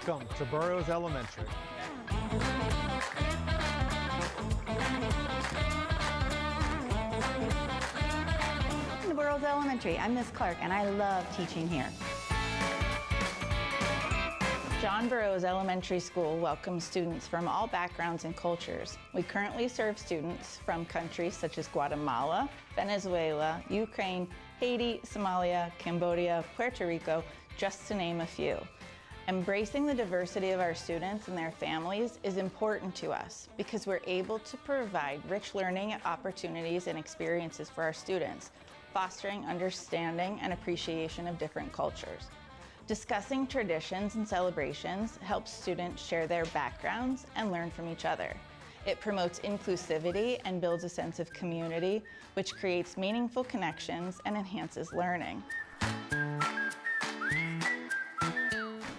Welcome to Burroughs Elementary. Welcome to Burroughs Elementary. I'm Miss Clark, and I love teaching here. John Burroughs Elementary School welcomes students from all backgrounds and cultures. We currently serve students from countries such as Guatemala, Venezuela, Ukraine, Haiti, Somalia, Cambodia, Puerto Rico, just to name a few. Embracing the diversity of our students and their families is important to us because we're able to provide rich learning opportunities and experiences for our students, fostering understanding and appreciation of different cultures. Discussing traditions and celebrations helps students share their backgrounds and learn from each other. It promotes inclusivity and builds a sense of community, which creates meaningful connections and enhances learning.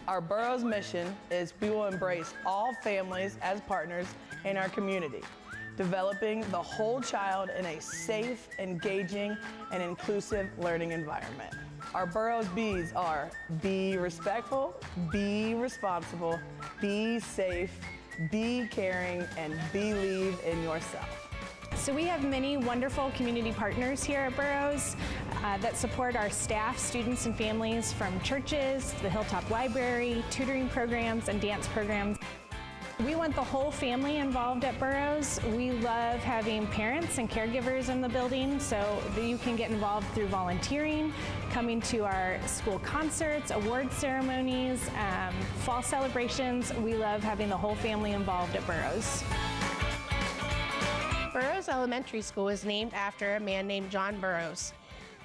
Our Burroughs mission is we will embrace all families as partners in our community, developing the whole child in a safe, engaging, and inclusive learning environment. Our Burroughs B's are be respectful, be responsible, be safe, be caring, and believe in yourself. So we have many wonderful community partners here at Burroughs that support our staff, students, and families, from churches, the Hilltop Library, tutoring programs, and dance programs. We want the whole family involved at Burroughs. We love having parents and caregivers in the building so that you can get involved through volunteering, coming to our school concerts, award ceremonies, fall celebrations. We love having the whole family involved at Burroughs. Burroughs Elementary School is named after a man named John Burroughs.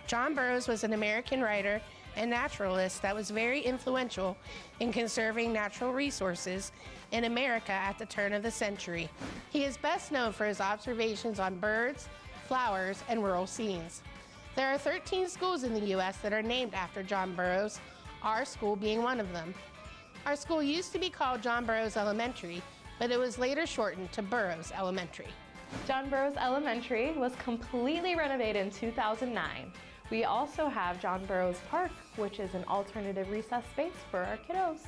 John Burroughs was an American writer and naturalist that was very influential in conserving natural resources in America at the turn of the century. He is best known for his observations on birds, flowers, and rural scenes. There are 13 schools in the U.S. that are named after John Burroughs, our school being one of them. Our school used to be called John Burroughs Elementary, but it was later shortened to Burroughs Elementary. John Burroughs Elementary was completely renovated in 2009. We also have John Burroughs Park, which is an alternative recess space for our kiddos.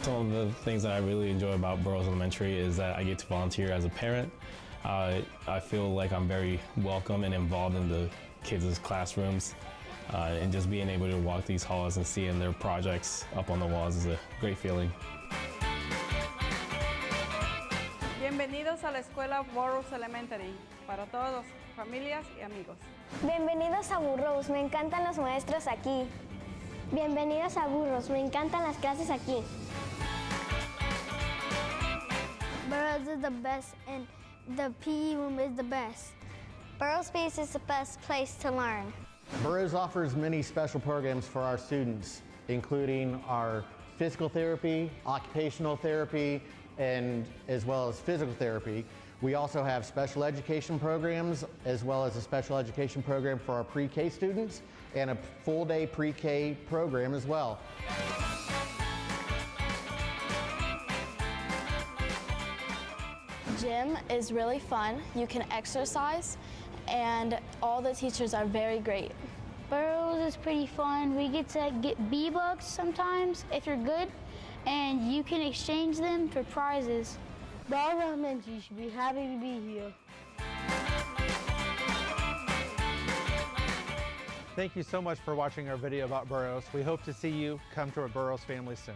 Some of the things that I really enjoy about Burroughs Elementary is that I get to volunteer as a parent. I feel like I'm very welcome and involved in the kids' classrooms. And just being able to walk these halls and seeing their projects up on the walls is a great feeling. Bienvenidos a la escuela Burroughs Elementary, para todos, familias y amigos. Bienvenidos a Burroughs, me encantan los maestros aquí. Bienvenidos a Burroughs, me encantan las clases aquí. Burroughs is the best and the PE room is the best. Burroughs Space is the best place to learn. Burroughs offers many special programs for our students, including our physical therapy, occupational therapy, and as well as physical therapy. We also have special education programs, as well as a special education program for our pre-K students, and a full-day pre-K program as well. Gym is really fun. You can exercise, and all the teachers are very great. Burroughs is pretty fun. We get to get B-Bucks sometimes if you're good, and you can exchange them for prizes. Burroughs Elementary should be happy to be here. Thank you so much for watching our video about Burroughs. We hope to see you come to a Burroughs family soon.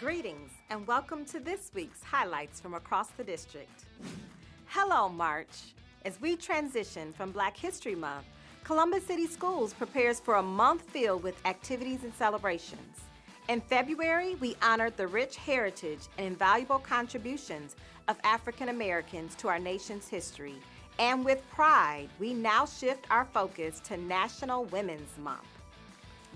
Greetings and welcome to this week's highlights from across the district. Hello, March. As we transition from Black History Month, Columbus City Schools prepares for a month filled with activities and celebrations. In February, we honored the rich heritage and invaluable contributions of African Americans to our nation's history. And with pride, we now shift our focus to National Women's Month.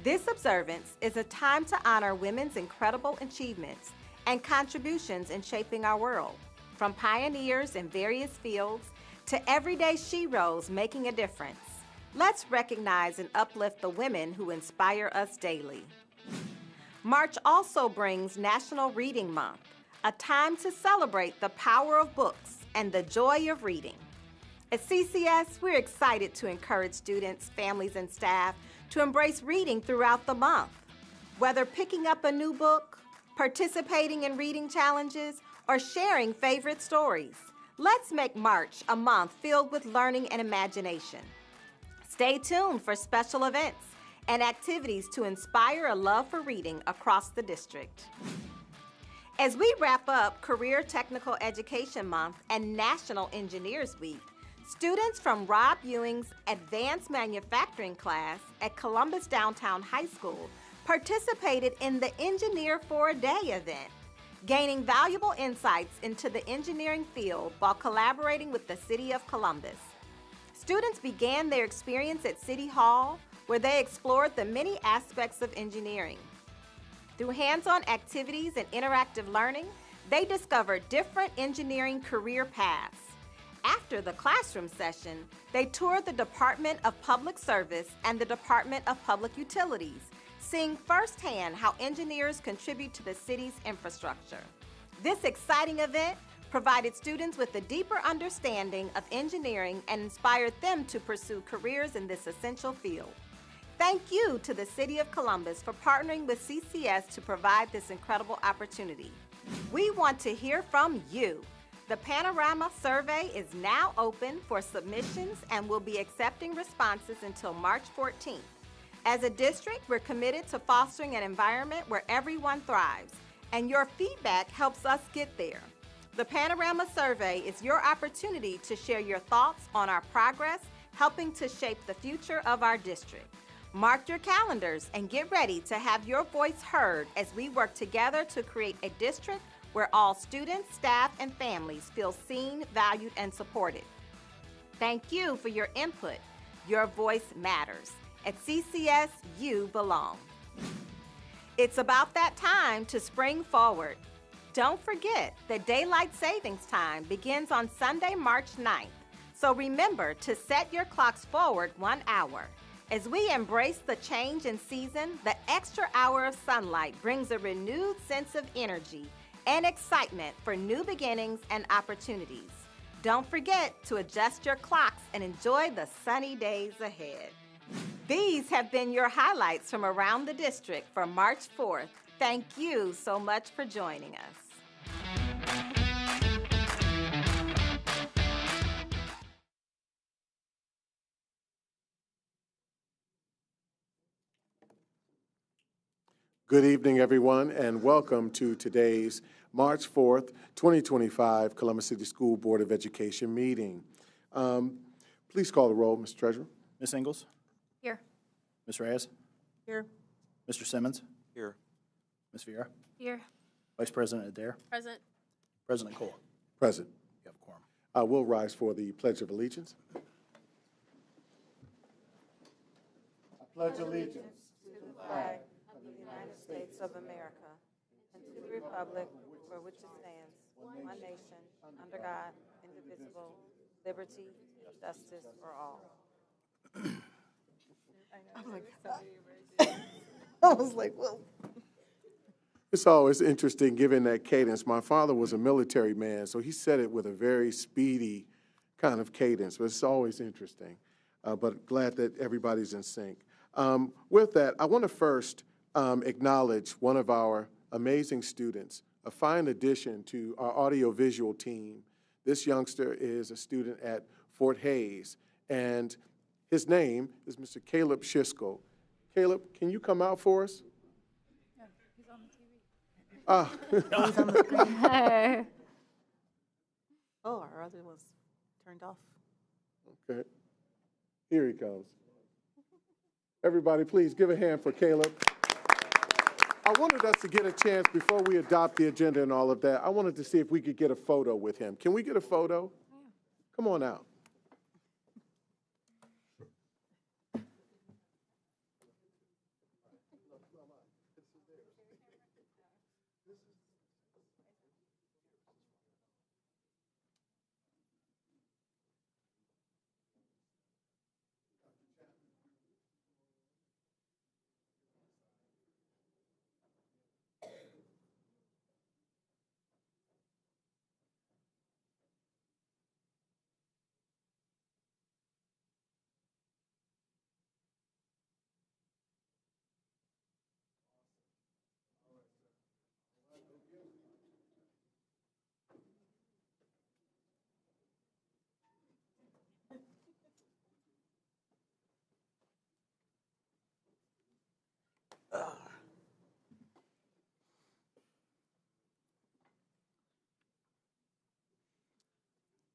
This observance is a time to honor women's incredible achievements and contributions in shaping our world, from pioneers in various fields to everyday sheroes making a difference. Let's recognize and uplift the women who inspire us daily. March also brings National Reading Month, a time to celebrate the power of books and the joy of reading. At CCS, we're excited to encourage students, families, and staff to embrace reading throughout the month. Whether picking up a new book, participating in reading challenges, or sharing favorite stories, let's make March a month filled with learning and imagination. Stay tuned for special events and activities to inspire a love for reading across the district. As we wrap up Career Technical Education Month and National Engineers Week, students from Rob Ewing's Advanced Manufacturing class at Columbus Downtown High School participated in the Engineer for a Day event, gaining valuable insights into the engineering field while collaborating with the City of Columbus. Students began their experience at City Hall, where they explored the many aspects of engineering. Through hands-on activities and interactive learning, they discovered different engineering career paths. After the classroom session, they toured the Department of Public Service and the Department of Public Utilities, seeing firsthand how engineers contribute to the city's infrastructure. This exciting event provided students with a deeper understanding of engineering and inspired them to pursue careers in this essential field. Thank you to the City of Columbus for partnering with CCS to provide this incredible opportunity. We want to hear from you. The Panorama Survey is now open for submissions and will be accepting responses until March 14th. As a district, we're committed to fostering an environment where everyone thrives, and your feedback helps us get there. The Panorama Survey is your opportunity to share your thoughts on our progress, helping to shape the future of our district. Mark your calendars and get ready to have your voice heard as we work together to create a district where all students, staff, and families feel seen, valued, and supported. Thank you for your input. Your voice matters. At CCS, you belong. It's about that time to spring forward. Don't forget that Daylight Savings Time begins on Sunday, March 9th. So remember to set your clocks forward 1 hour. As we embrace the change in season, the extra hour of sunlight brings a renewed sense of energy and excitement for new beginnings and opportunities. Don't forget to adjust your clocks and enjoy the sunny days ahead. These have been your highlights from around the district for March 4th. Thank you so much for joining us. Good evening, everyone, and welcome to today's March 4th, 2025 Columbus City School Board of Education meeting. Please call the roll, Mr. Treasurer. Ms. Ingles? Here. Ms. Reyes? Here. Mr. Simmons? Here. Ms. Vieira? Here. Vice President Adair? Present. President Cole? Present. You have a quorum. We'll rise for the Pledge of Allegiance. I pledge allegiance to the flag of the United States of America and to the republic for which it stands, one nation, under God, indivisible, liberty, justice for all. I was like, well. It's always interesting given that cadence. My father was a military man, so he said it with a very speedy kind of cadence, but it's always interesting. But glad that everybody's in sync. With that, I want to first acknowledge one of our amazing students, a fine addition to our audiovisual team. This youngster is a student at Fort Hays, and his name is Mr. Caleb Shiskel. Caleb, can you come out for us? Yeah, he's on the TV. He's on the screen. Oh, our other was turned off. Okay. Here he comes. Everybody, please give a hand for Caleb. I wanted us to get a chance before we adopt the agenda and all of that. I wanted to see if we could get a photo with him. Can we get a photo? Yeah. Come on out.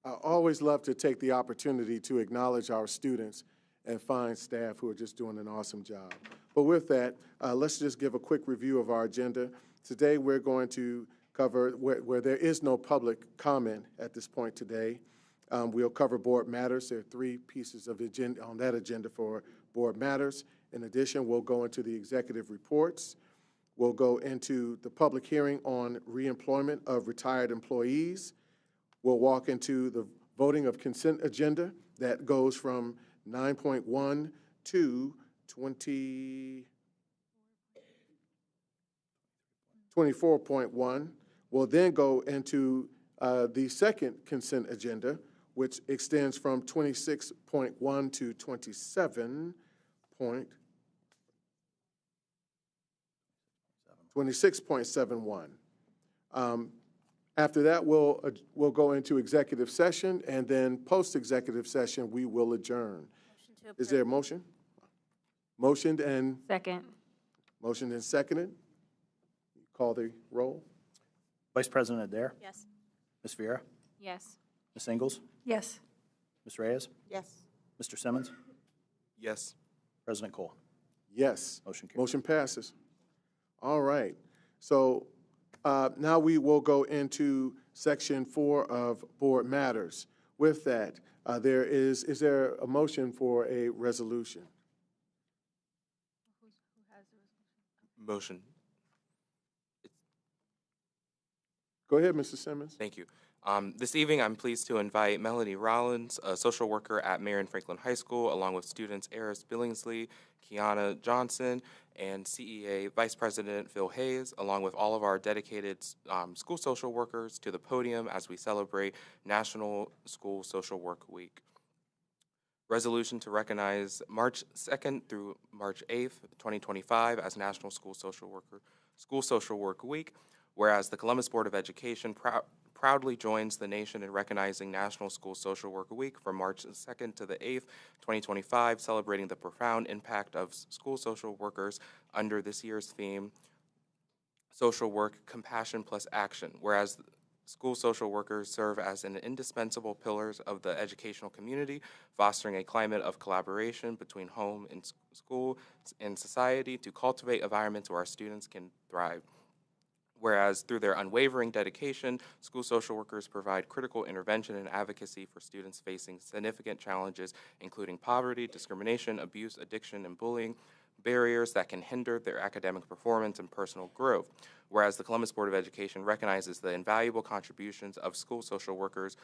I always love to take the opportunity to acknowledge our students and fine staff who are just doing an awesome job. But with that, let's just give a quick review of our agenda. Today, we're going to cover where there is no public comment at this point today. We'll cover board matters. There are 3 pieces of agenda on that agenda for board matters. In addition, we'll go into the executive reports. We'll go into the public hearing on reemployment of retired employees. We'll walk into the voting of consent agenda that goes from 9.1 to 24.1. We'll then go into the second consent agenda, which extends from 26.1 to 26.71. After that, we'll go into executive session, and then post-executive session, we will adjourn. Is there a motion? Motioned and? Second. Motioned and seconded. Call the roll. Vice President Adair? Yes. Ms. Vieira? Yes. Ms. Ingles? Yes. Ms. Reyes? Yes. Mr. Simmons? Yes. President Cole? Yes. Motion carries. Motion passes. All right. So now we will go into section 4 of board matters, With that, is there a motion for a resolution? Motion. Go ahead, Mr. Simmons. Thank you. This evening, I'm pleased to invite Melanie Rollins, a social worker at Marion Franklin High School, along with students Eris Billingsley, Kiana Johnson, and CEA Vice President Phil Hayes, along with all of our dedicated school social workers, to the podium as we celebrate National School Social Work Week. Resolution to recognize March 2nd through March 8th, 2025 as National School Social Work Week, whereas the Columbus Board of Education proudly joins the nation in recognizing National School Social Work Week from March 2nd to the 8th, 2025, celebrating the profound impact of school social workers under this year's theme, Social Work, Compassion plus Action, whereas school social workers serve as an indispensable pillars of the educational community, fostering a climate of collaboration between home and school and society to cultivate environments where our students can thrive. Whereas through their unwavering dedication, school social workers provide critical intervention and advocacy for students facing significant challenges, including poverty, discrimination, abuse, addiction, and bullying, barriers that can hinder their academic performance and personal growth. Whereas the Columbus Board of Education recognizes the invaluable contributions of school social workers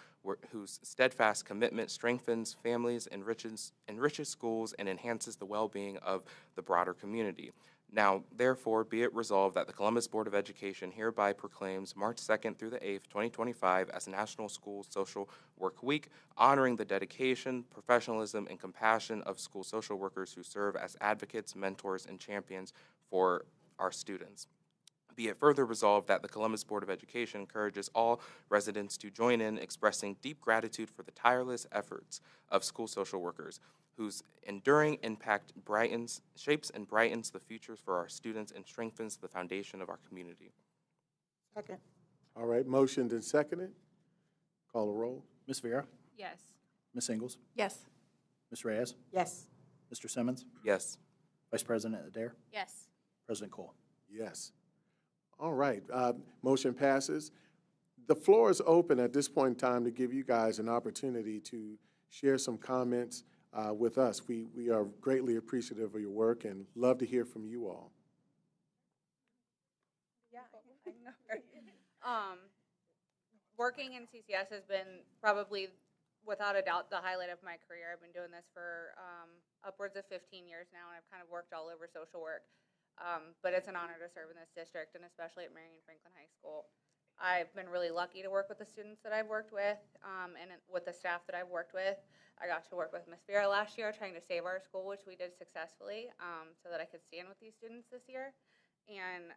whose steadfast commitment strengthens families, enriches schools, and enhances the well-being of the broader community. Now, therefore, be it resolved that the Columbus Board of Education hereby proclaims March 2nd through the 8th, 2025 as National School Social Work Week, honoring the dedication, professionalism, and compassion of school social workers who serve as advocates, mentors, and champions for our students. Be it further resolved that the Columbus Board of Education encourages all residents to join in expressing deep gratitude for the tireless efforts of school social workers, whose enduring impact shapes and brightens the futures for our students and strengthens the foundation of our community. Second. All right, motioned and seconded. Call a roll. Ms. Vera? Yes. Ms. Ingles? Yes. Ms. Reyes? Yes. Mr. Simmons? Yes. Vice President Adair? Yes. President Cole? Yes. All right, motion passes. The floor is open at this point in time to give you guys an opportunity to share some comments with us. We are greatly appreciative of your work and love to hear from you all. Yeah, I know. Working in CCS has been probably, without a doubt, the highlight of my career. I've been doing this for upwards of 15 years now, and I've kind of worked all over social work. But it's an honor to serve in this district, and especially at Marion Franklin High School. I've been really lucky to work with the students that I've worked with, and with the staff that I've worked with. I got to work with Ms. Vera last year trying to save our school, which we did successfully, so that I could stand with these students this year. And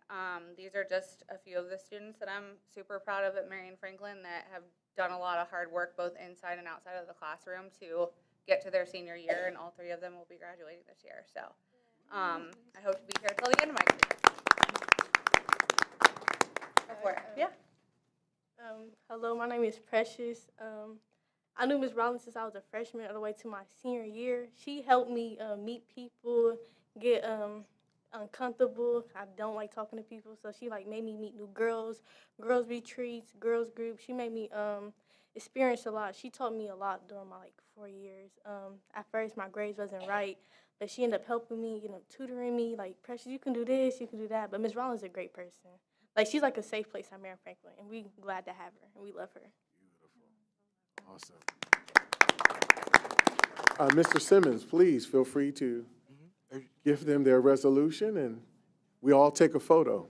these are just a few of the students that I'm super proud of at Marion Franklin that have done a lot of hard work both inside and outside of the classroom to get to their senior year, and all three of them will be graduating this year. So I hope to be here till the end of my career. Go for it. Yeah. Hello, my name is Precious. I knew Ms. Rollins since I was a freshman all the way to my senior year. She helped me meet people, get uncomfortable. I don't like talking to people, so she made me meet new girls retreats, girls groups. She made me experience a lot. She taught me a lot during my 4 years. At first, my grades wasn't right, but she ended up helping me, tutoring me, Precious, you can do this, you can do that. But Ms. Rollins is a great person. She's a safe place at Marion Franklin, and we're glad to have her, and we love her. Awesome. Mr. Simmons, please feel free to give them their resolution, and we all take a photo.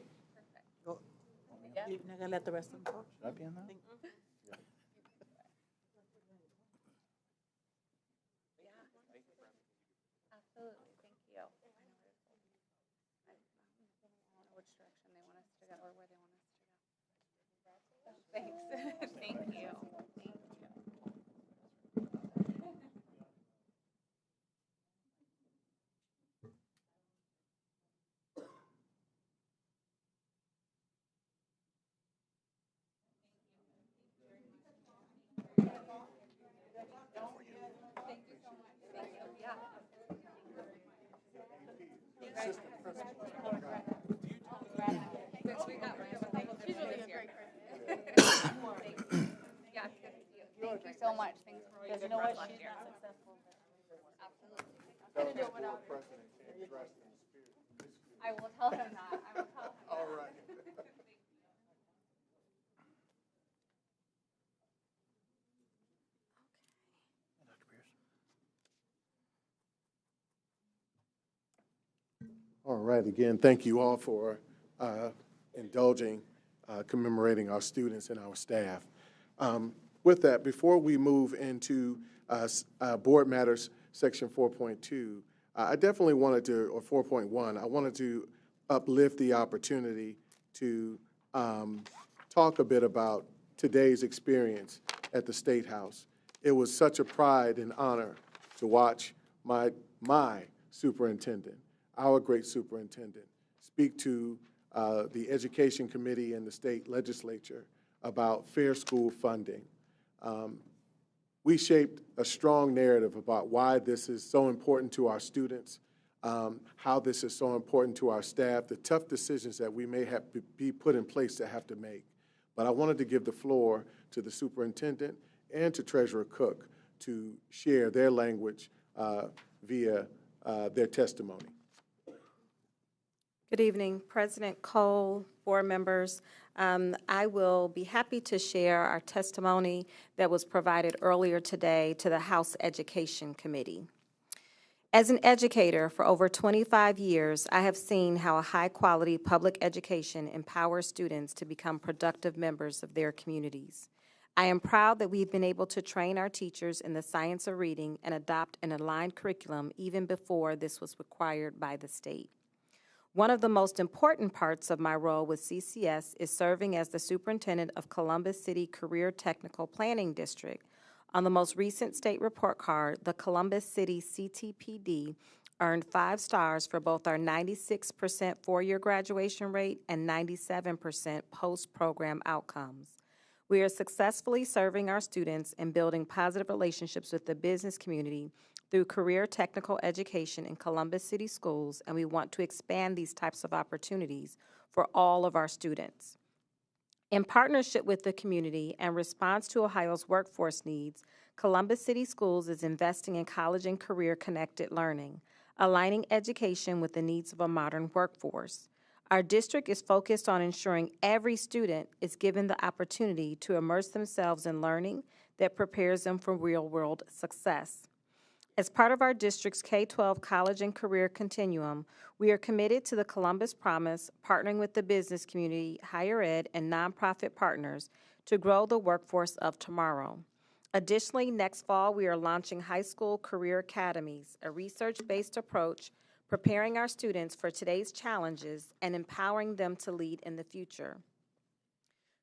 You're not going to let the rest of them talk? Should I be in that? Absolutely, thank you. I don't know which direction they want us to go or where they want us to go. Thanks. Thank you. Thank you. so much. Thanks for all your good work last year. Absolutely. I couldn't do it without her. I will tell him that. I will tell him that. All right. All right, again, thank you all for indulging, commemorating our students and our staff. With that, before we move into Board Matters, Section 4.2, I definitely wanted to, or 4.1, I wanted to uplift the opportunity to talk a bit about today's experience at the State House. It was such a pride and honor to watch my superintendent, our great superintendent, speak to the Education Committee and the state legislature about fair school funding. We shaped a strong narrative about why this is so important to our students, how this is so important to our staff, the tough decisions that we may have to be put in place to have to make. But I wanted to give the floor to the superintendent and to Treasurer Cook to share their language via their testimony. Good evening, President Cole, board members. I will be happy to share our testimony that was provided earlier today to the House Education Committee. As an educator for over 25 years, I have seen how a high-quality public education empowers students to become productive members of their communities. I am proud that we've been able to train our teachers in the science of reading and adopt an aligned curriculum even before this was required by the state. One of the most important parts of my role with CCS is serving as the superintendent of Columbus City Career Technical Planning District. On the most recent state report card, the Columbus City CTPD earned 5 stars for both our 96% four-year graduation rate and 97% post-program outcomes. We are successfully serving our students and building positive relationships with the business community through career technical education in Columbus City Schools, and we want to expand these types of opportunities for all of our students. In partnership with the community and response to Ohio's workforce needs, Columbus City Schools is investing in college and career-connected learning, aligning education with the needs of a modern workforce. Our district is focused on ensuring every student is given the opportunity to immerse themselves in learning that prepares them for real-world success. As part of our district's K-12 college and career continuum, we are committed to the Columbus Promise, partnering with the business community, higher ed, and nonprofit partners to grow the workforce of tomorrow. Additionally, next fall, we are launching high school career academies, a research-based approach preparing our students for today's challenges and empowering them to lead in the future.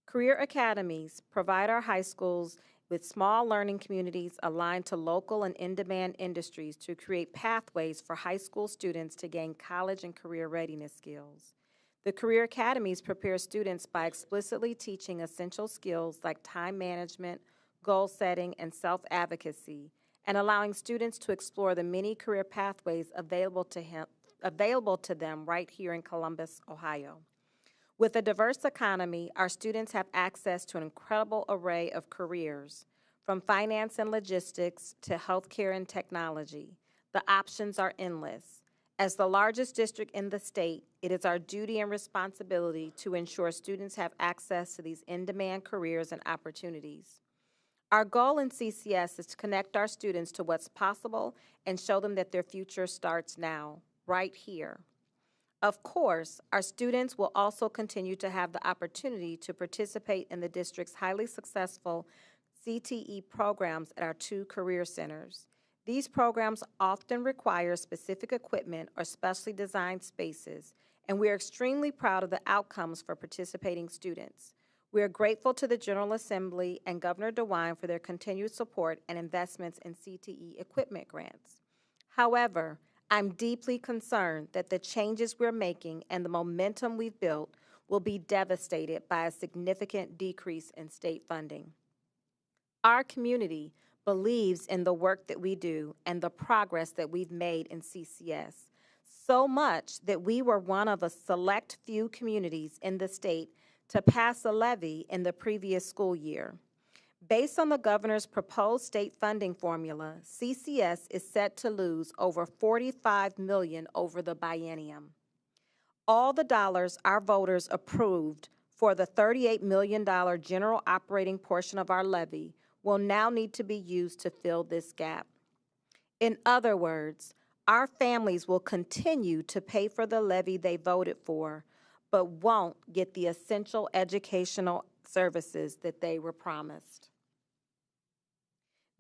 Career academies provide our high schools with small learning communities aligned to local and in-demand industries to create pathways for high school students to gain college and career readiness skills. The Career Academies prepare students by explicitly teaching essential skills like time management, goal setting, and self-advocacy, and allowing students to explore the many career pathways available to them right here in Columbus, Ohio. With a diverse economy, our students have access to an incredible array of careers, from finance and logistics to healthcare and technology. The options are endless. As the largest district in the state, it is our duty and responsibility to ensure students have access to these in-demand careers and opportunities. Our goal in CCS is to connect our students to what's possible and show them that their future starts now, right here. Of course, our students will also continue to have the opportunity to participate in the district's highly successful CTE programs at our 2 career centers. These programs often require specific equipment or specially designed spaces, and we are extremely proud of the outcomes for participating students. We are grateful to the General Assembly and Governor DeWine for their continued support and investments in CTE equipment grants. However, I'm deeply concerned that the changes we're making and the momentum we've built will be devastated by a significant decrease in state funding. Our community believes in the work that we do and the progress that we've made in CCS, so much that we were one of a select few communities in the state to pass a levy in the previous school year. Based on the governor's proposed state funding formula, CCS is set to lose over $45 million over the biennium. All the dollars our voters approved for the $38 million general operating portion of our levy will now need to be used to fill this gap. In other words, our families will continue to pay for the levy they voted for, but won't get the essential educational services that they were promised.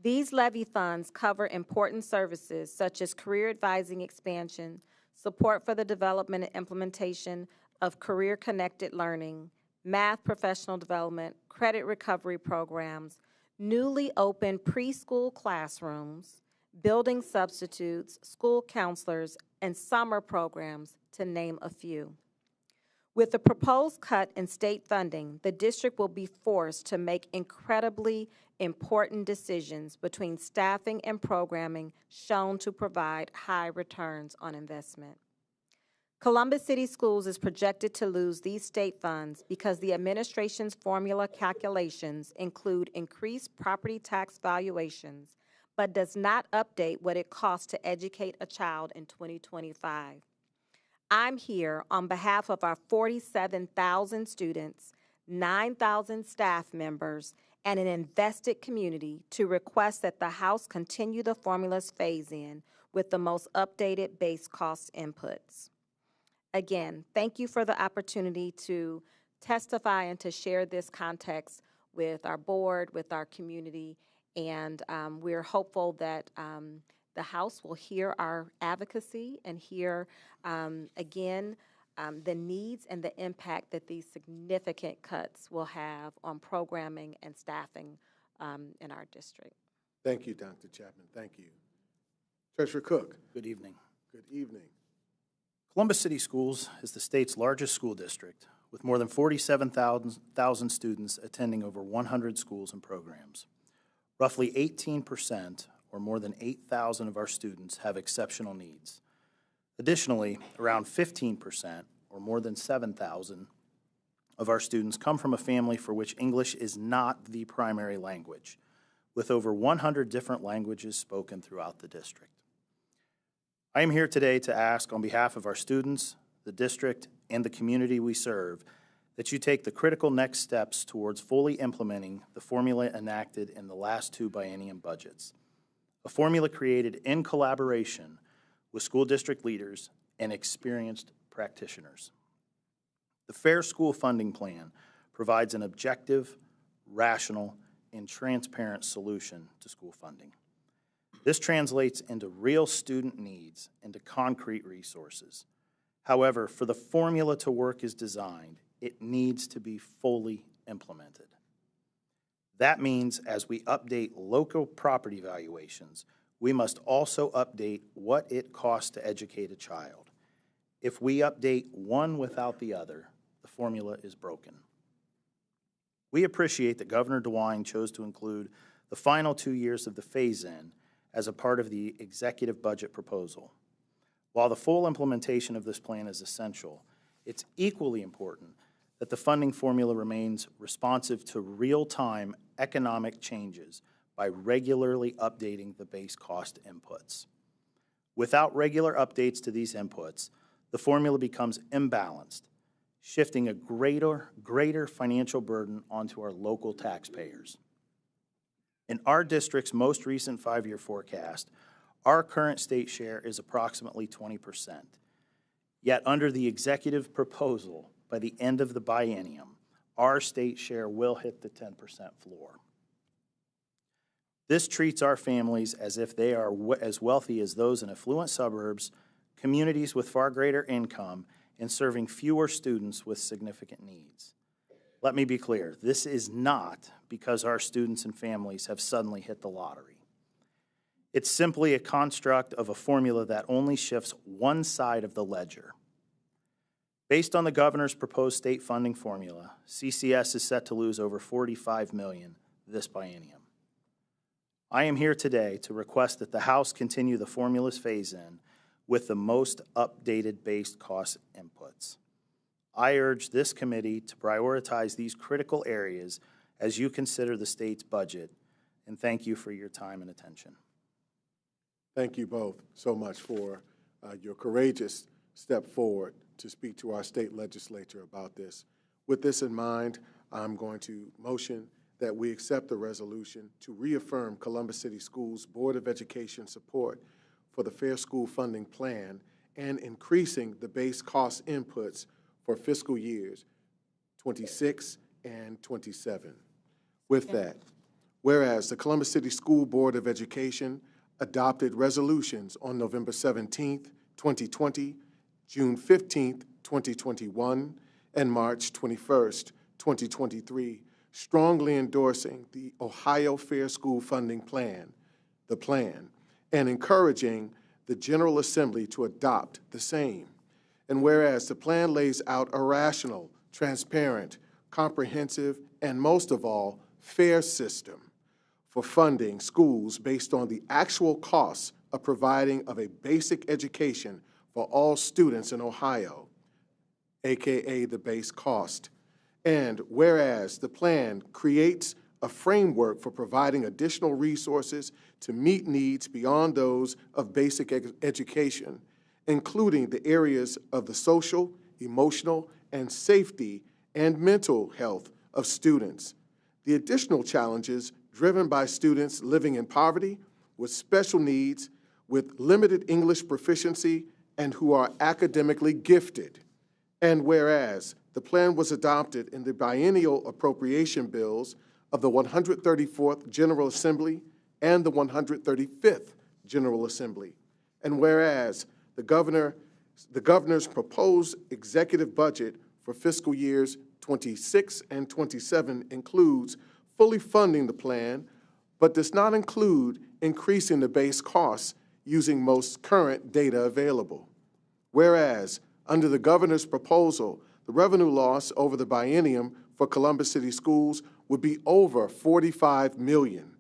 These levy funds cover important services such as career advising expansion, support for the development and implementation of career-connected learning, math professional development, credit recovery programs, newly opened preschool classrooms, building substitutes, school counselors, and summer programs, to name a few. With the proposed cut in state funding, the district will be forced to make incredibly important decisions between staffing and programming shown to provide high returns on investment. Columbus City Schools is projected to lose these state funds because the administration's formula calculations include increased property tax valuations, but does not update what it costs to educate a child in 2025. I'm here on behalf of our 47,000 students, 9,000 staff members, and an invested community to request that the House continue the formula's phase-in with the most updated base cost inputs. Again, thank you for the opportunity to testify and to share this context with our board, with our community, and we're hopeful that the House will hear our advocacy and hear, again, the needs and the impact that these significant cuts will have on programming and staffing in our district. Thank you, Dr. Chapman. Thank you. Treasurer Cook. Good evening. Good evening. Columbus City Schools is the state's largest school district, with more than 47,000 students attending over 100 schools and programs. Roughly 18%, or more than 8,000 of our students, have exceptional needs. Additionally, around 15%, or more than 7,000, of our students come from a family for which English is not the primary language, with over 100 different languages spoken throughout the district. I am here today to ask on behalf of our students, the district, and the community we serve that you take the critical next steps towards fully implementing the formula enacted in the last two biennium budgets, a formula created in collaboration with school district leaders and experienced practitioners. The Fair School Funding Plan provides an objective, rational, and transparent solution to school funding. This translates into real student needs and to concrete resources. However, for the formula to work as designed, it needs to be fully implemented. That means as we update local property valuations, we must also update what it costs to educate a child. If we update one without the other, the formula is broken. We appreciate that Governor DeWine chose to include the final 2 years of the phase-in as a part of the executive budget proposal. While the full implementation of this plan is essential, it's equally important that the funding formula remains responsive to real-time economic changes by regularly updating the base cost inputs. Without regular updates to these inputs, the formula becomes imbalanced, shifting a greater financial burden onto our local taxpayers. In our district's most recent 5-year forecast, our current state share is approximately 20%. Yet under the executive proposal, by the end of the biennium, our state share will hit the 10% floor. This treats our families as if they are as wealthy as those in affluent suburbs, communities with far greater income, and serving fewer students with significant needs. Let me be clear, this is not because our students and families have suddenly hit the lottery. It's simply a construct of a formula that only shifts one side of the ledger. Based on the governor's proposed state funding formula, CCS is set to lose over $45 million this biennium. I am here today to request that the House continue the formula's phase-in with the most updated base cost inputs. I urge this committee to prioritize these critical areas as you consider the state's budget, and thank you for your time and attention. Thank you both so much for your courageous step forward to speak to our state legislature about this. With this in mind, I'm going to motion that we accept the resolution to reaffirm Columbus City Schools Board of Education support for the Fair School Funding Plan and increasing the base cost inputs for fiscal years 26 and 27. With that, whereas the Columbus City School Board of Education adopted resolutions on November 17th, 2020, June 15th, 2021, and March 21st, 2023, strongly endorsing the Ohio Fair School Funding Plan, the plan, and encouraging the General Assembly to adopt the same. And whereas the plan lays out a rational, transparent, comprehensive, and most of all, fair system for funding schools based on the actual costs of providing of a basic education for all students in Ohio, AKA the base cost. And whereas the plan creates a framework for providing additional resources to meet needs beyond those of basic education, including the areas of the social, emotional, and safety and mental health of students. The additional challenges driven by students living in poverty, with special needs, with limited English proficiency, and who are academically gifted. And whereas the plan was adopted in the biennial appropriation bills of the 134th General Assembly and the 135th General Assembly. And whereas the governor's proposed executive budget for fiscal years 26 and 27 includes fully funding the plan, but does not include increasing the base costs using most current data available. Whereas, under the governor's proposal, the revenue loss over the biennium for Columbus City Schools would be over $45 million.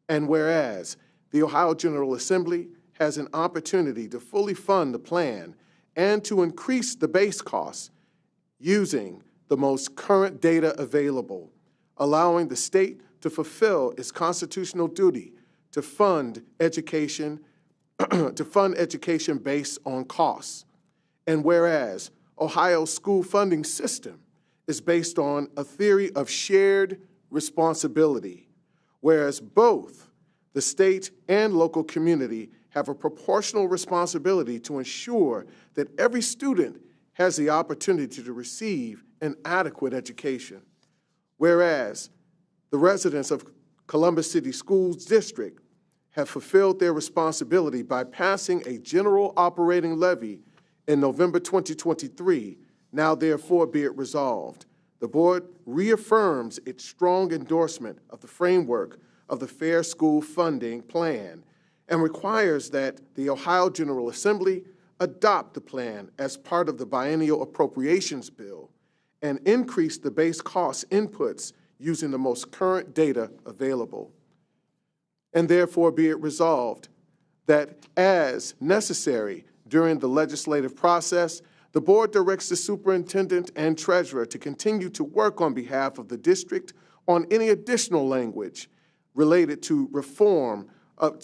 And whereas, the Ohio General Assembly has an opportunity to fully fund the plan and to increase the base costs using the most current data available, allowing the state to fulfill its constitutional duty to fund education, based on costs. And whereas Ohio's school funding system is based on a theory of shared responsibility, whereas both the state and local community have a proportional responsibility to ensure that every student has the opportunity to receive an adequate education. Whereas the residents of Columbus City Schools District have fulfilled their responsibility by passing a general operating levy in November 2023, now therefore be it resolved. The board reaffirms its strong endorsement of the framework of the Fair School Funding Plan and requires that the Ohio General Assembly adopt the plan as part of the biennial appropriations bill and increase the base cost inputs using the most current data available. And therefore be it resolved that as necessary during the legislative process, the board directs the superintendent and treasurer to continue to work on behalf of the district on any additional language related to reform,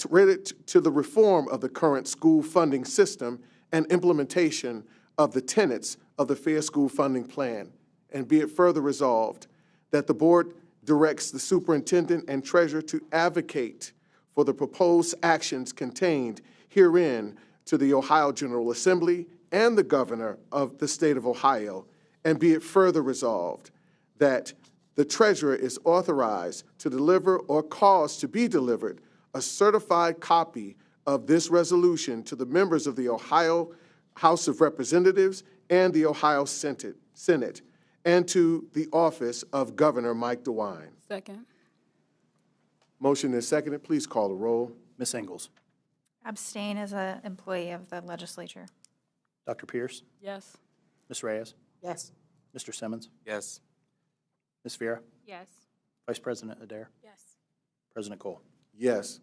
related to the reform of the current school funding system and implementation of the tenets of the Fair School Funding Plan. And be it further resolved that the board directs the superintendent and treasurer to advocate for the proposed actions contained herein to the Ohio General Assembly and the governor of the state of Ohio. And be it further resolved that the treasurer is authorized to deliver or cause to be delivered a certified copy of this resolution to the members of the Ohio House of Representatives and the Ohio Senate, and to the office of Governor Mike DeWine. Second. Motion is seconded. Please call the roll. Ms. Ingles. Abstain as an employee of the legislature. Dr. Pierce. Yes. Ms. Reyes. Yes. Mr. Simmons. Yes. Ms. Vera. Yes. Vice President Adair. Yes. President Cole. Yes.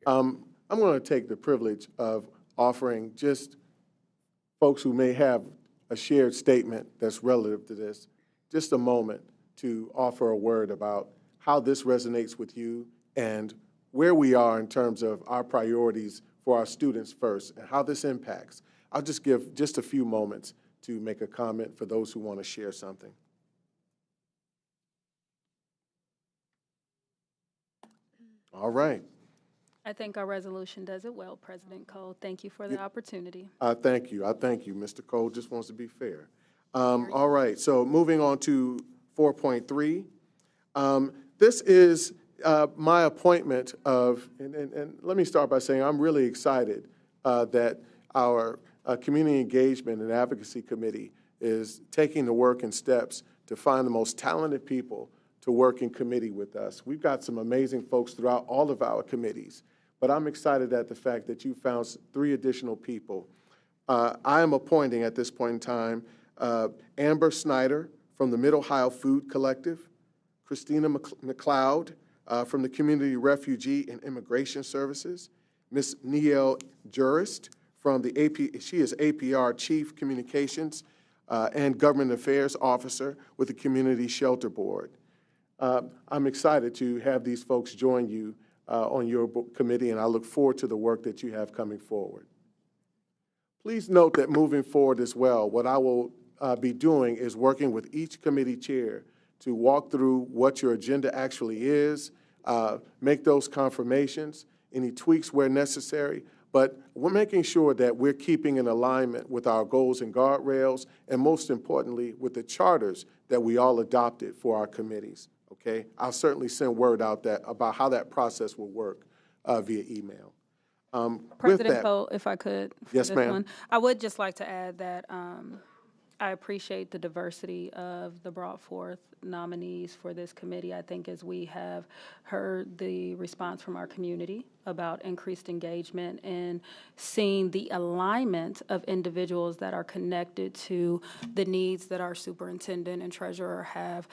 I'm going to take the privilege of offering just folks who may have a shared statement that's relative to this, just a moment to offer a word about how this resonates with you and where we are in terms of our priorities for our students first and how this impacts. I'll just give just a few moments to make a comment for those who want to share something. All right. I think our resolution does it well, President Cole. Thank you for the opportunity. Thank you. I thank you. Mr. Cole just wants to be fair. All right, so moving on to 4.3. This is my appointment of, and let me start by saying I'm really excited that our Community Engagement and Advocacy Committee is taking the work and steps to find the most talented people to work in committee with us. We've got some amazing folks throughout all of our committees, but I'm excited at the fact that you found 3 additional people. I am appointing at this point in time Amber Snyder from the Mid-Ohio Food Collective, Christina McLeod from the Community Refugee and Immigration Services, Ms. Niel Jurist from the she is APR Chief Communications and Government Affairs Officer with the Community Shelter Board. I'm excited to have these folks join you on your committee, and I look forward to the work that you have coming forward. Please note that moving forward as well, what I will be doing is working with each committee chair to walk through what your agenda actually is, make those confirmations, any tweaks where necessary, but we're making sure that we're keeping in alignment with our goals and guardrails, and most importantly, with the charters that we all adopted for our committees, okay? I'll certainly send word out about how that process will work via email. President Cole, if I could, for yes, this ma'am. one, I would just like to add that I appreciate the diversity of the brought forth nominees for this committee. I think as we have heard the response from our community about increased engagement and seeing the alignment of individuals that are connected to the needs that our superintendent and treasurer have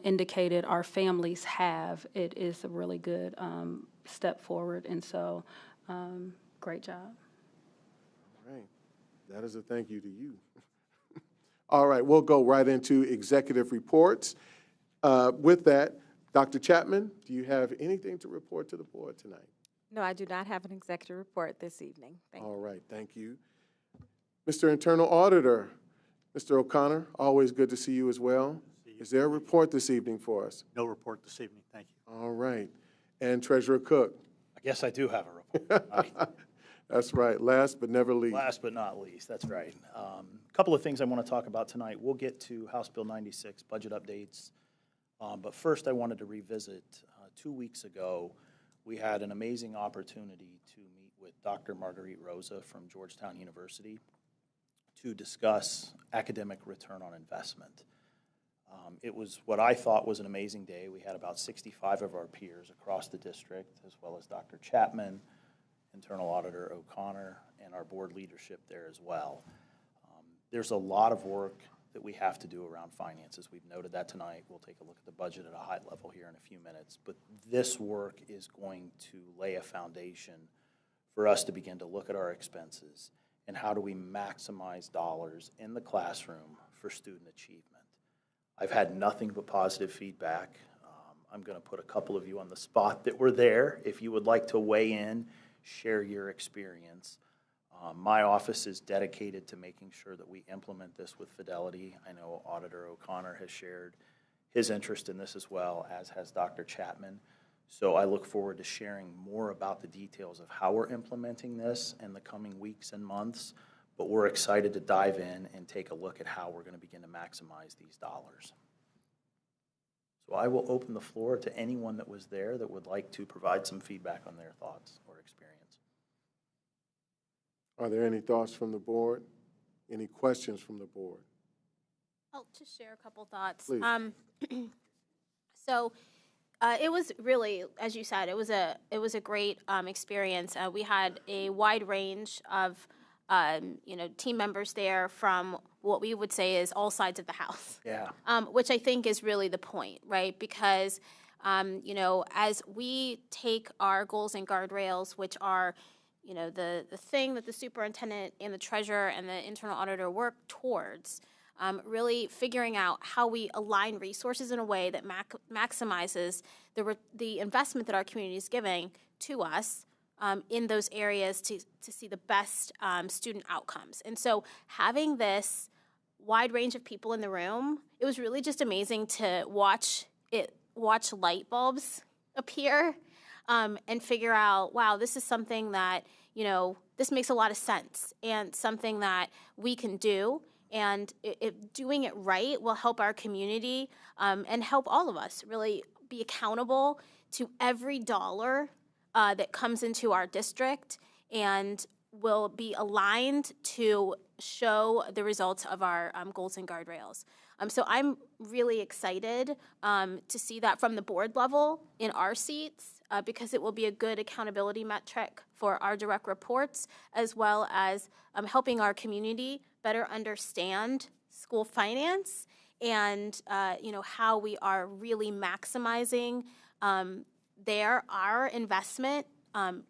indicated our families have, it is a really good step forward. And so, great job. All right. That is a thank you to you. All right, we'll go right into executive reports. With that, Dr. Chapman, do you have anything to report to the board tonight? No, I do not have an executive report this evening. Thank you. All right, thank you. Mr. Internal Auditor, Mr. O'Connor, always good to see you as well. Is there a report this evening for us? No report this evening, thank you. All right. And Treasurer Cook? I guess I do have a report. That's right. Last but never least. Last but not least, that's right. A couple of things I want to talk about tonight. We'll get to House Bill 96 budget updates. But first I wanted to revisit 2 weeks ago, we had an amazing opportunity to meet with Dr. Marguerite Rosa from Georgetown University to discuss academic return on investment. It was what I thought was an amazing day. We had about 65 of our peers across the district, as well as Dr. Chapman, Internal Auditor O'Connor, and our board leadership there as well. There's a lot of work that we have to do around finances. We've noted that tonight. We'll take a look at the budget at a high level here in a few minutes. But this work is going to lay a foundation for us to begin to look at our expenses and how do we maximize dollars in the classroom for student achievement. I've had nothing but positive feedback. I'm going to put a couple of you on the spot that were there. If you would like to weigh in, share your experience. My office is dedicated to making sure that we implement this with fidelity. I know Auditor O'Connor has shared his interest in this as well, as has Dr. Chapman. So I look forward to sharing more about the details of how we're implementing this in the coming weeks and months, but we're excited to dive in and take a look at how we're going to begin to maximize these dollars. So I will open the floor to anyone that was there that would like to provide some feedback on their thoughts or experience. Are there any thoughts from the board? Any questions from the board? I'll just share a couple thoughts. Please. It was really, as you said, it was a great experience. We had a wide range of team members there from what we would say is all sides of the house. Yeah. Which I think is really the point, right? Because as we take our goals and guardrails, which are the thing that the superintendent and the treasurer and the internal auditor work towards, really figuring out how we align resources in a way that maximizes the investment that our community is giving to us in those areas to see the best student outcomes. And so having this wide range of people in the room, it was really just amazing to watch light bulbs appear and figure out, wow, this is something that, this makes a lot of sense and something that we can do. And doing it right will help our community and help all of us really be accountable to every dollar that comes into our district and will be aligned to show the results of our goals and guardrails. So I'm really excited to see that from the board level in our seats because it will be a good accountability metric for our direct reports, as well as helping our community better understand school finance and how we are really maximizing our investment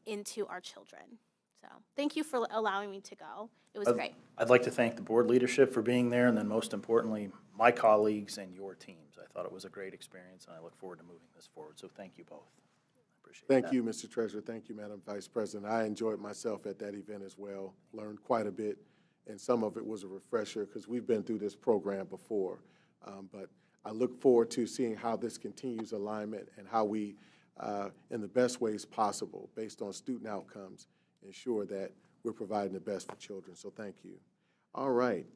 into our children. So thank you for allowing me to go. It was great. I'd like to thank the board leadership for being there, and then most importantly, my colleagues and your teams. I thought it was a great experience, and I look forward to moving this forward. So thank you both. I appreciate that. Thank you, Mr. Treasurer. Thank you, Madam Vice President. I enjoyed myself at that event as well, learned quite a bit, and some of it was a refresher because we've been through this program before. But I look forward to seeing how this continues alignment and how we, in the best ways possible, based on student outcomes, ensure that we're providing the best for children. So thank you. All right.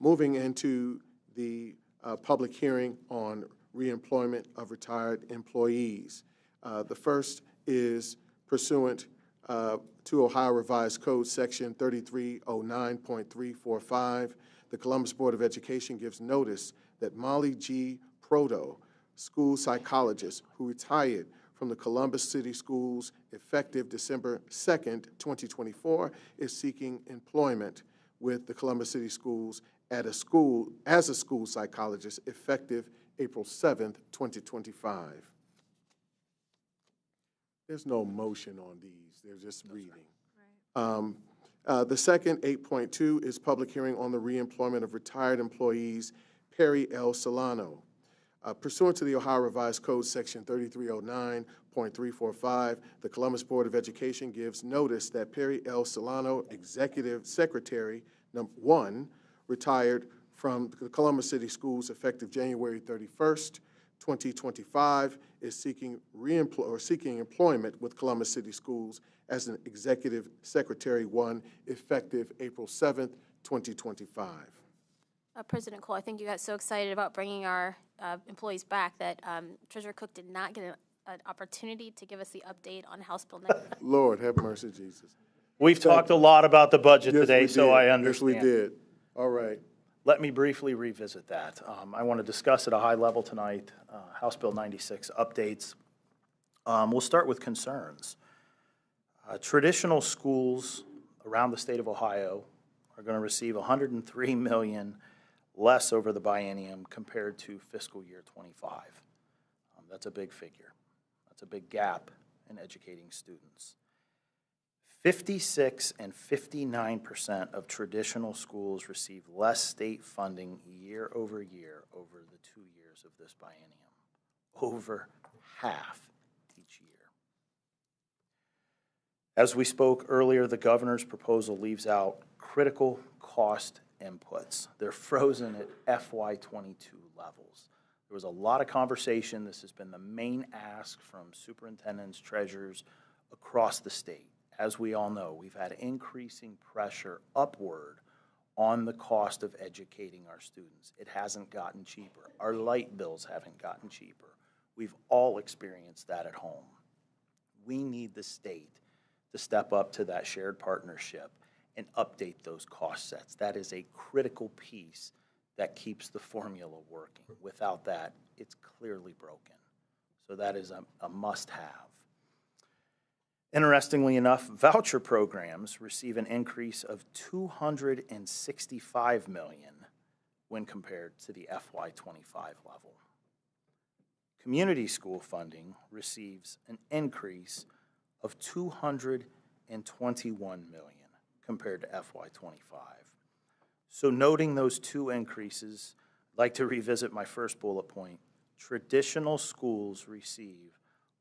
Moving into the public hearing on reemployment of retired employees. The first is pursuant to Ohio Revised Code Section 3309.345. The Columbus Board of Education gives notice that Molly G. Proto, school psychologist who retired from the Columbus City Schools effective December 2nd, 2024, is seeking employment with the Columbus City Schools as a school psychologist effective April 7th, 2025. There's no motion on these. They're just reading. Right. The second, 8.2, is public hearing on the reemployment of retired employees Perry L. Solano. Pursuant to the Ohio Revised Code Section 3309.345, the Columbus Board of Education gives notice that Perry L. Solano, Executive Secretary, #1, retired from the Columbus City Schools effective January 31st, 2025, is seeking employment with Columbus City Schools as an Executive Secretary 1 effective April 7th, 2025. President Cole, I think you got so excited about bringing our employees back that Treasurer Cook did not get an opportunity to give us the update on House Bill 9. Lord, have mercy, Jesus. We've talked a lot about the budget today, so I understand. Yes, we did. All right. Let me briefly revisit that. I want to discuss at a high level tonight House Bill 96 updates. We'll start with concerns. Traditional schools around the state of Ohio are going to receive $103 million less over the biennium compared to fiscal year 25. That's a big figure. That's a big gap in educating students. 56 and 59% of traditional schools receive less state funding year over the 2 years of this biennium. Over half each year. As we spoke earlier, the governor's proposal leaves out critical cost inputs. They're frozen at FY22 levels. There was a lot of conversation. This has been the main ask from superintendents, treasurers across the state. As we all know, we've had increasing pressure upward on the cost of educating our students. It hasn't gotten cheaper. Our light bills haven't gotten cheaper. We've all experienced that at home. We need the state to step up to that shared partnership and update those cost sets. That is a critical piece that keeps the formula working. Without that, it's clearly broken. So that is a must-have. Interestingly enough, voucher programs receive an increase of $265 million when compared to the FY25 level. Community school funding receives an increase of $221 million compared to FY25. So noting those two increases, I'd like to revisit my first bullet point. Traditional schools receive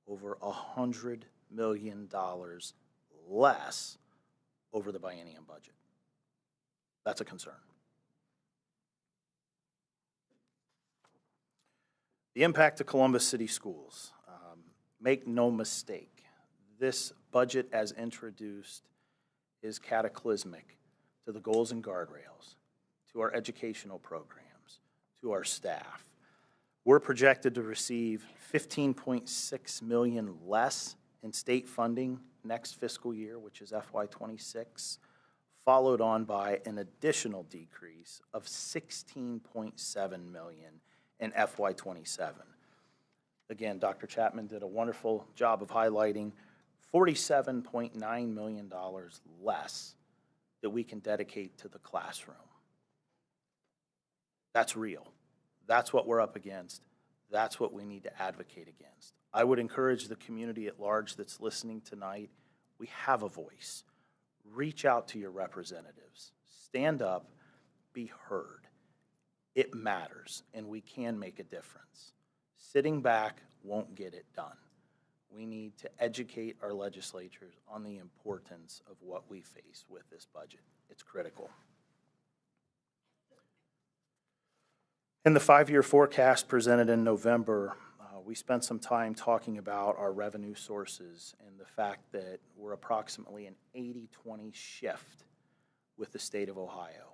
over $100 million less over the biennium budget. That's a concern. The impact to Columbus City Schools. Make no mistake, this budget as introduced is cataclysmic to the goals and guardrails, to our educational programs, to our staff. We're projected to receive $15.6 million less in state funding next fiscal year, which is FY26, followed on by an additional decrease of $16.7 million in FY27. Again, Dr. Chapman did a wonderful job of highlighting $47.9 million less that we can dedicate to the classroom. That's real. That's what we're up against. That's what we need to advocate against. I would encourage the community at large that's listening tonight, we have a voice. Reach out to your representatives. Stand up, be heard. It matters, and we can make a difference. Sitting back won't get it done. We need to educate our legislatures on the importance of what we face with this budget. It's critical. In the 5-year forecast presented in November, we spent some time talking about our revenue sources and the fact that we're approximately an 80-20 shift with the state of Ohio.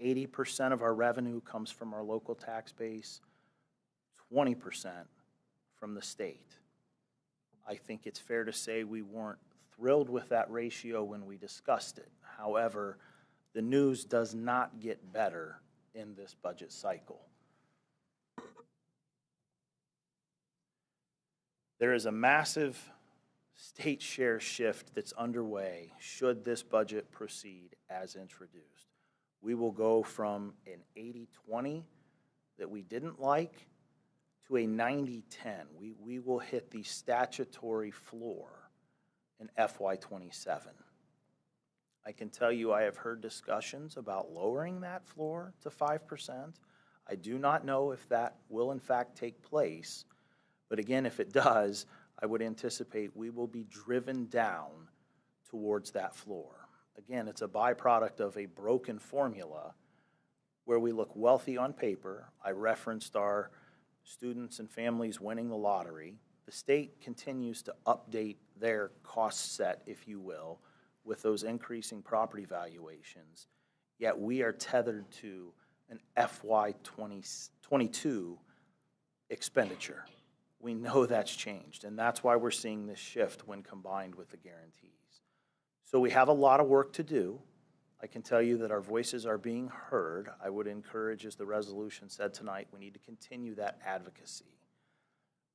80% of our revenue comes from our local tax base, 20% from the state. I think it's fair to say we weren't thrilled with that ratio when we discussed it. However, the news does not get better in this budget cycle. There is a massive state share shift that's underway should this budget proceed as introduced. We will go from an 80-20 that we didn't like to a 90-10. We will hit the statutory floor in FY27. I can tell you I have heard discussions about lowering that floor to 5%. I do not know if that will in fact take place, but again, if it does, I would anticipate we will be driven down towards that floor. Again, it's a byproduct of a broken formula where we look wealthy on paper. I referenced our students and families winning the lottery. The state continues to update their cost set, if you will, with those increasing property valuations, yet we are tethered to an FY22 expenditure. We know that's changed, and that's why we're seeing this shift when combined with the guarantees. So we have a lot of work to do. I can tell you that our voices are being heard. I would encourage, as the resolution said tonight, we need to continue that advocacy.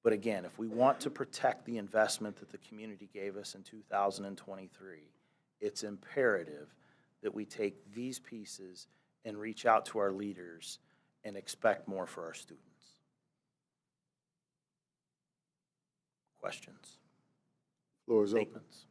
But again, if we want to protect the investment that the community gave us in 2023, it's imperative that we take these pieces and reach out to our leaders and expect more for our students. Questions? Floor is open. Statements?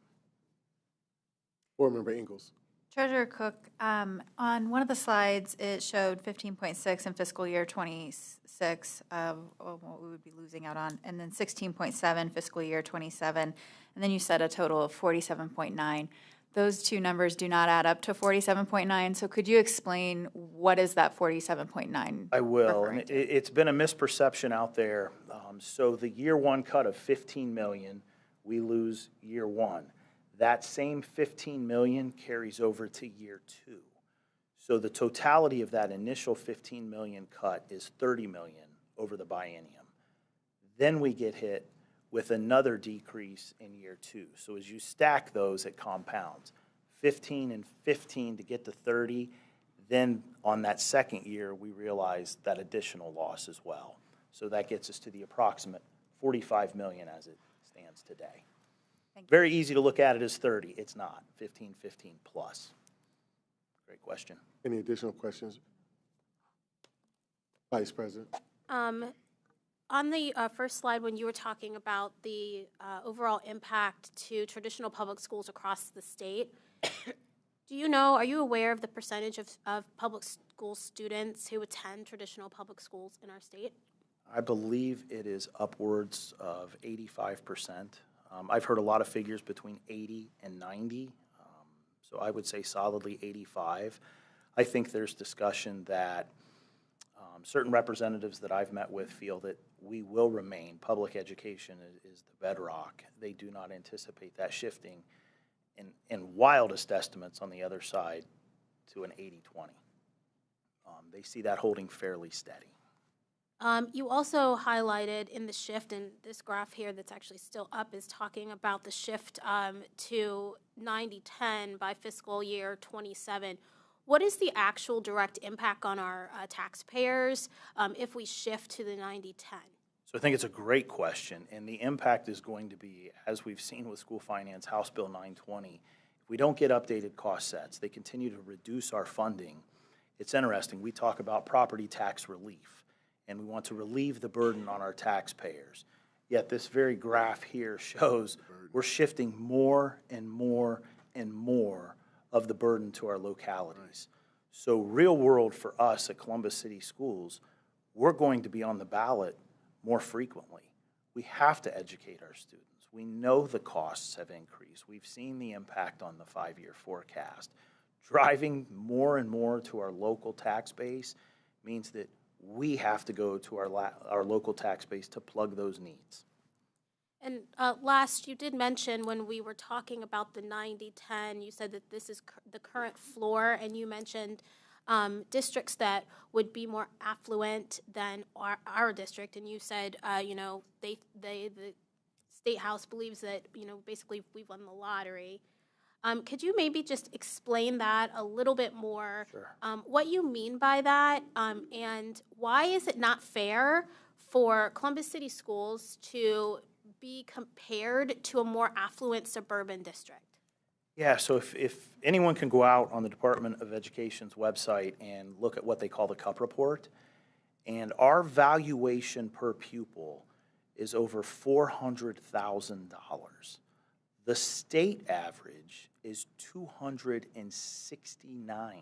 Board Member Ingalls. Treasurer Cook, on one of the slides, it showed 15.6 in fiscal year 26 of what we would be losing out on, and then 16.7 fiscal year 27, and then you said a total of 47.9. Those two numbers do not add up to 47.9, so could you explain what is that 47.9? I will, and it's been a misperception out there. So the year one cut of $15 million, we lose year one. That same $15 million carries over to year two. So the totality of that initial $15 million cut is $30 million over the biennium. Then we get hit with another decrease in year two. So as you stack those, it compounds. 15 and 15 to get to 30. Then on that second year, we realize that additional loss as well. So that gets us to the approximate $45 million as it stands today. Very easy to look at it as 30. It's not. 15, 15 plus. Great question. Any additional questions? Vice President. On the first slide, when you were talking about the overall impact to traditional public schools across the state, do you know, are you aware of the percentage of public school students who attend traditional public schools in our state? I believe it is upwards of 85%. I've heard a lot of figures between 80 and 90, so I would say solidly 85. I think there's discussion that certain representatives that I've met with feel that we will remain. Public education is the bedrock. They do not anticipate that shifting in wildest estimates on the other side to an 80-20. They see that holding fairly steady. You also highlighted in the shift, and this graph here that's actually still up is talking about the shift to 90-10 by fiscal year 27. What is the actual direct impact on our taxpayers if we shift to the 90-10? So I think it's a great question, and the impact is going to be, as we've seen with school finance, House Bill 920, if we don't get updated cost sets, they continue to reduce our funding. It's interesting, we talk about property tax relief, and we want to relieve the burden on our taxpayers. Yet this very graph here shows we're shifting more and more and more of the burden to our localities. So real world for us at Columbus City Schools, we're going to be on the ballot more frequently. We have to educate our students. We know the costs have increased. We've seen the impact on the 5-year forecast. Driving more and more to our local tax base means that we have to go to our local tax base to plug those needs. And last, you did mention when we were talking about the 90-10, you said that this is the current floor, and you mentioned districts that would be more affluent than our district, and you said, you know, the State House believes that, you know, basically we won the lottery. Could you maybe just explain that a little bit more? Sure. What you mean by that, and why is it not fair for Columbus City Schools to be compared to a more affluent suburban district? Yeah, so if anyone can go out on the Department of Education's website and look at what they call the CUP report, and our valuation per pupil is over $400,000. The state average is $269,000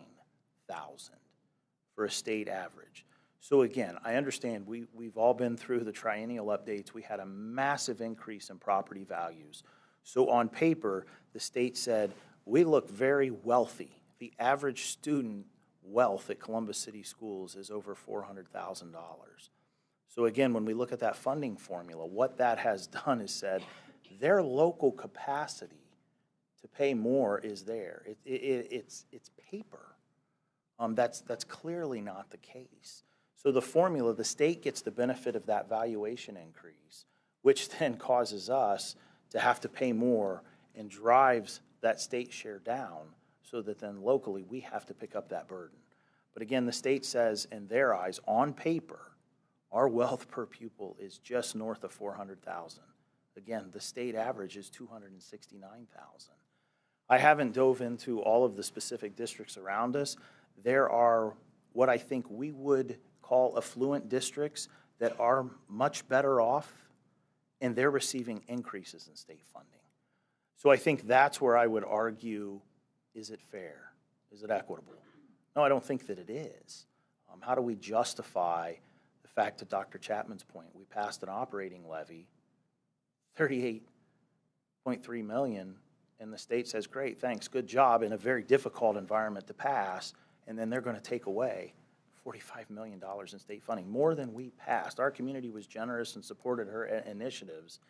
for a state average. So again, I understand we've all been through the triennial updates. We had a massive increase in property values. So on paper, the state said, we look very wealthy. The average student wealth at Columbus City Schools is over $400,000. So again, when we look at that funding formula, what that has done is said, their local capacity to pay more is there. It's paper. That's clearly not the case. So the formula, the state gets the benefit of that valuation increase, which then causes us to have to pay more and drives that state share down so that then locally we have to pick up that burden. But again, the state says in their eyes, on paper, our wealth per pupil is just north of $400,000. Again, the state average is $269,000. I haven't dove into all of the specific districts around us. There are what I think we would call affluent districts that are much better off, and they're receiving increases in state funding. So I think that's where I would argue, is it fair? Is it equitable? No, I don't think that it is. How do we justify the fact, to Dr. Chapman's point, we passed an operating levy, $38.3 million, and the state says, great, thanks, good job, in a very difficult environment to pass, and then they're going to take away $45 million in state funding, more than we passed. Our community was generous and supported her initiatives,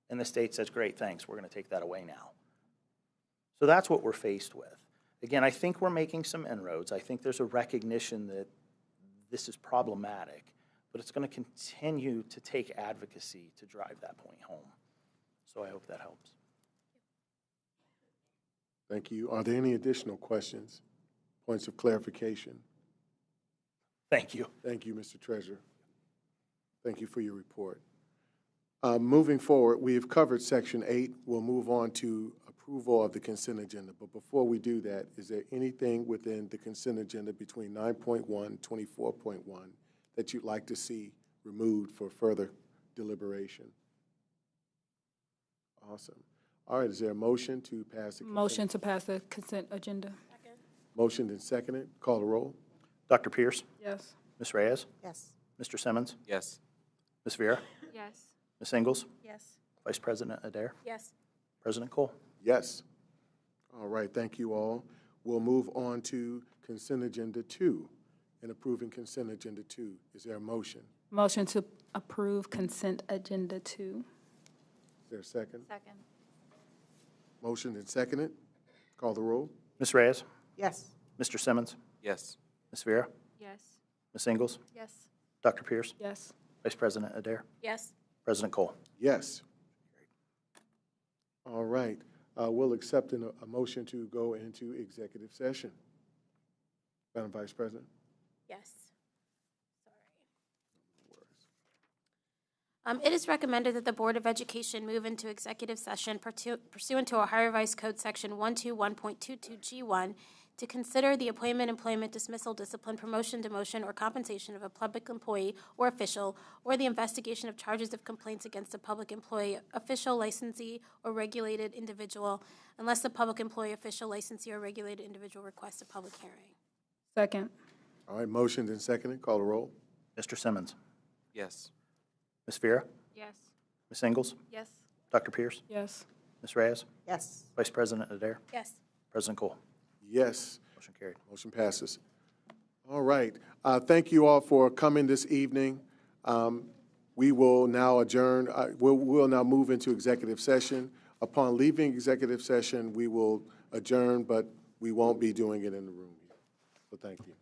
and the state says, great, thanks, we're going to take that away now. So that's what we're faced with. Again, I think we're making some inroads. I think there's a recognition that this is problematic, but it's going to continue to take advocacy to drive that point home. So I hope that helps. Thank you. Are there any additional questions, points of clarification? Thank you. Thank you, Mr. Treasurer. Thank you for your report. Moving forward, we have covered Section 8. We'll move on to approval of the consent agenda. But before we do that, is there anything within the consent agenda between 9.1 and 24.1 that you'd like to see removed for further deliberation? Awesome. All right, is there a motion to pass the consent? Motion to pass the consent agenda. Second. Motioned and seconded. Call the roll. Dr. Pierce? Yes. Ms. Reyes? Yes. Mr. Simmons? Yes. Ms. Vera? Yes. Ms. Ingles? Yes. Vice President Adair? Yes. President Cole? Yes. All right, thank you all. We'll move on to consent agenda 2 and approving consent agenda 2. Is there a motion? Motion to approve consent agenda 2. Is there a second? Second. Motioned and seconded. Call the roll. Ms. Reyes? Yes. Mr. Simmons? Yes. Ms. Vera? Yes. Ms. Ingles? Yes. Dr. Pierce? Yes. Vice President Adair? Yes. President Cole? Yes. All right, we'll accept a motion to go into executive session. Madam Vice President? Yes. It is recommended that the Board of Education move into executive session pursuant to Ohio Revised Code Section 121.22G1 to consider the appointment, employment, dismissal, discipline, promotion, demotion, or compensation of a public employee or official, or the investigation of charges of complaints against a public employee, official, licensee, or regulated individual, unless the public employee, official, licensee, or regulated individual requests a public hearing. Second. All right, motioned and seconded. Call the roll. Mr. Simmons? Yes. Ms. Vera? Yes. Ms. Ingles? Yes. Dr. Pierce? Yes. Ms. Reyes? Yes. Vice President Adair? Yes. President Cole? Yes. Motion carried. Motion passes. All right. Thank you all for coming this evening. We will now adjourn. We'll now move into executive session. Upon leaving executive session, we will adjourn, but we won't be doing it in the room. So thank you.